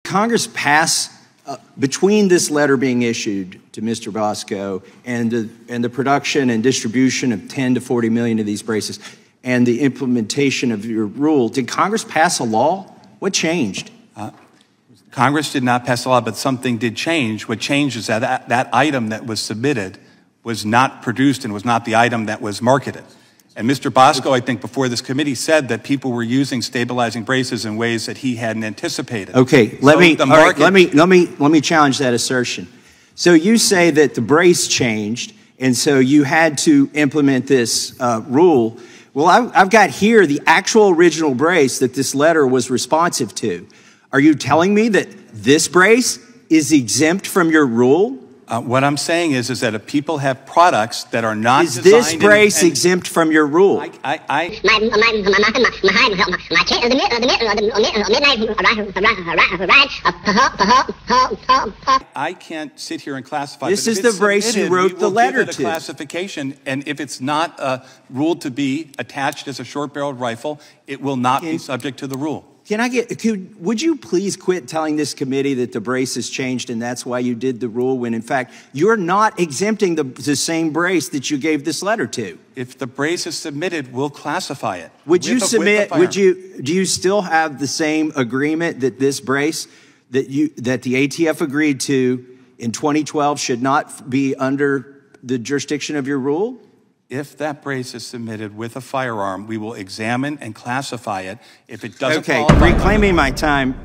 Congress pass, between this letter being issued to Mr. Bosco and the production and distribution of 10 to 40 million of these braces and the implementation of your rule, did Congress pass a law? What changed? Congress did not pass a law, but something did change. What changed is that that item that was submitted was not produced and was not the item that was marketed. And Mr. Bosco, I think, before this committee said that people were using stabilizing braces in ways that he hadn't anticipated. Okay, let me challenge that assertion. So you say that the brace changed, and so you had to implement this rule. Well, I've got here the actual original brace that this letter was responsive to. Are you telling me that this brace is exempt from your rule? What I'm saying is that if people have products that are not designed... Is this brace exempt from your rule? I can't sit here and classify. This is the brace you wrote the letter to. Classification, and if it's not ruled to be attached as a short-barreled rifle, it will not be subject to the rule. Would you please quit telling this committee that the brace has changed and that's why you did the rule when in fact you're not exempting the same brace that you gave this letter to? If the brace is submitted, we'll classify it. Would you submit, do you still have the same agreement that this brace that the ATF agreed to in 2012 should not be under the jurisdiction of your rule? If that brace is submitted with a firearm, we will examine and classify it. If it doesn't qualify... Okay, reclaiming my time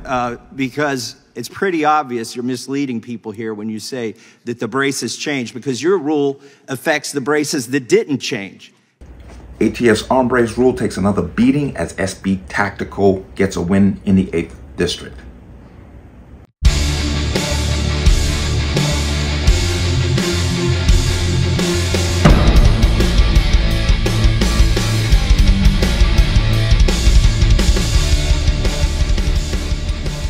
because it's pretty obvious you're misleading people here when you say that the brace has changed because your rule affects the braces that didn't change. ATF's arm brace rule takes another beating as SB Tactical gets a win in the 8th District.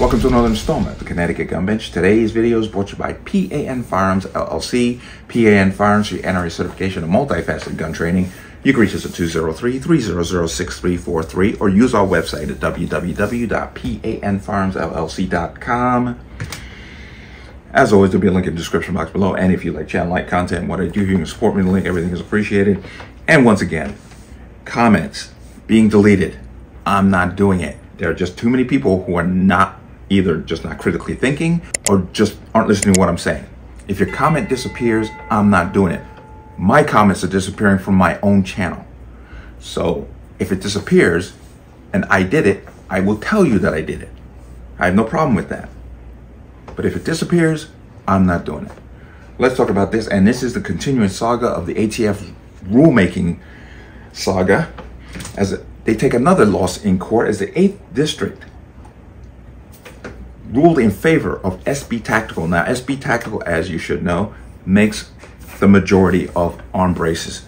Welcome to another installment of the Connecticut Gun Bench. Today's video is brought to you by P.A.N. Firearms, LLC. P.A.N. Firearms for your NRA certification and multifaceted gun training. You can reach us at 203-300-6343 or use our website at www.panfirearmsllc.com. As always, there'll be a link in the description box below. And if you like channel, like content, what I do, you can support me. The link, everything is appreciated. And once again, comments being deleted. I'm not doing it. There are just too many people who are not either just not critically thinking or just aren't listening to what I'm saying. If your comment disappears, I'm not doing it. My comments are disappearing from my own channel. So if it disappears and I did it, I will tell you that I did it. I have no problem with that. But if it disappears, I'm not doing it. Let's talk about this. And this is the continuing saga of the ATF rulemaking saga as they take another loss in court as the 8th District ruled in favor of SB Tactical. Now, SB Tactical, as you should know, makes the majority of arm braces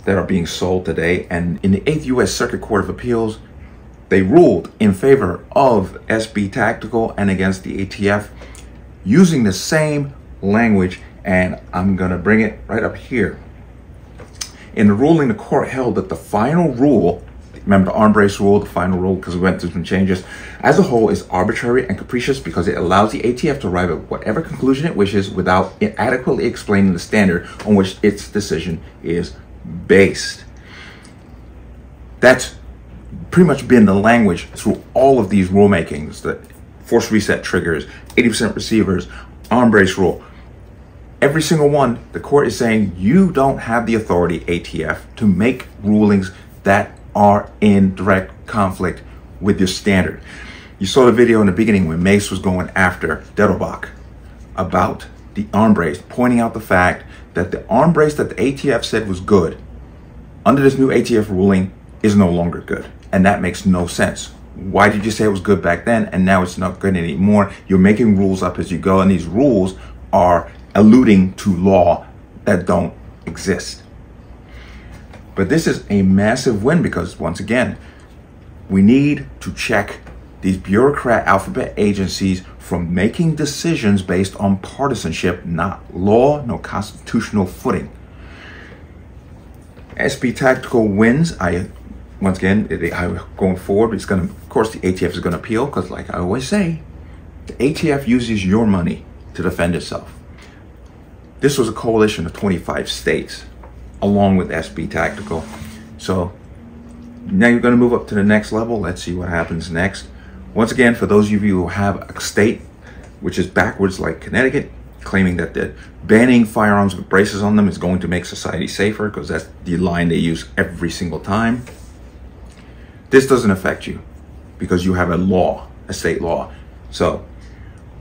that are being sold today. And in the 8th U.S. Circuit Court of Appeals, they ruled in favor of SB Tactical and against the ATF using the same language. And I'm going to bring it right up here. In the ruling, the court held that the final rule, remember the arm brace rule, the final rule, because we went through some changes, as a whole is arbitrary and capricious because it allows the ATF to arrive at whatever conclusion it wishes without adequately explaining the standard on which its decision is based. That's pretty much been the language through all of these rulemakings, the force reset triggers, 80% receivers, arm brace rule. Every single one, the court is saying you don't have the authority, ATF, to make rulings that are in direct conflict with your standard. You saw the video in the beginning when Mace was going after Dettelbach about the arm brace, pointing out the fact that the arm brace that the ATF said was good under this new ATF ruling is no longer good. And that makes no sense. Why did you say it was good back then and now it's not good anymore? You're making rules up as you go, and these rules are alluding to law that don't exist. But this is a massive win because, once again, we need to check these bureaucrat alphabet agencies from making decisions based on partisanship, not law, no constitutional footing. SB Tactical wins. Once again, going forward, it's going to, of course, the ATF is going to appeal because, like I always say, The ATF uses your money to defend itself. This was a coalition of 25 states, along with SB Tactical. So now you're going to move up to the next level. Let's see what happens next. Once again, for those of you who have a state which is backwards like Connecticut, claiming that the banning firearms with braces on them is going to make society safer, because that's the line they use every single time. This doesn't affect you because you have a law, a state law. So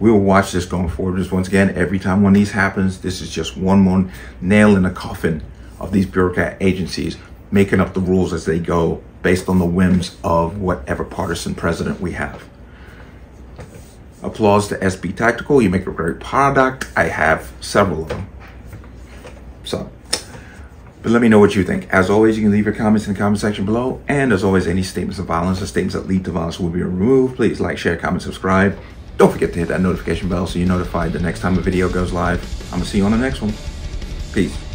we will watch this going forward. Just once again, every time one of these happens, this is just one more nail in the coffin of these bureaucrat agencies making up the rules as they go based on the whims of whatever partisan president we have. Applause to SB Tactical. You make a great product. I have several of them. So, but let me know what you think. As always, you can leave your comments in the comment section below. And as always, any statements of violence or statements that lead to violence will be removed. Please like, share, comment, subscribe. Don't forget to hit that notification bell so you're notified the next time a video goes live. I'm going to see you on the next one. Peace.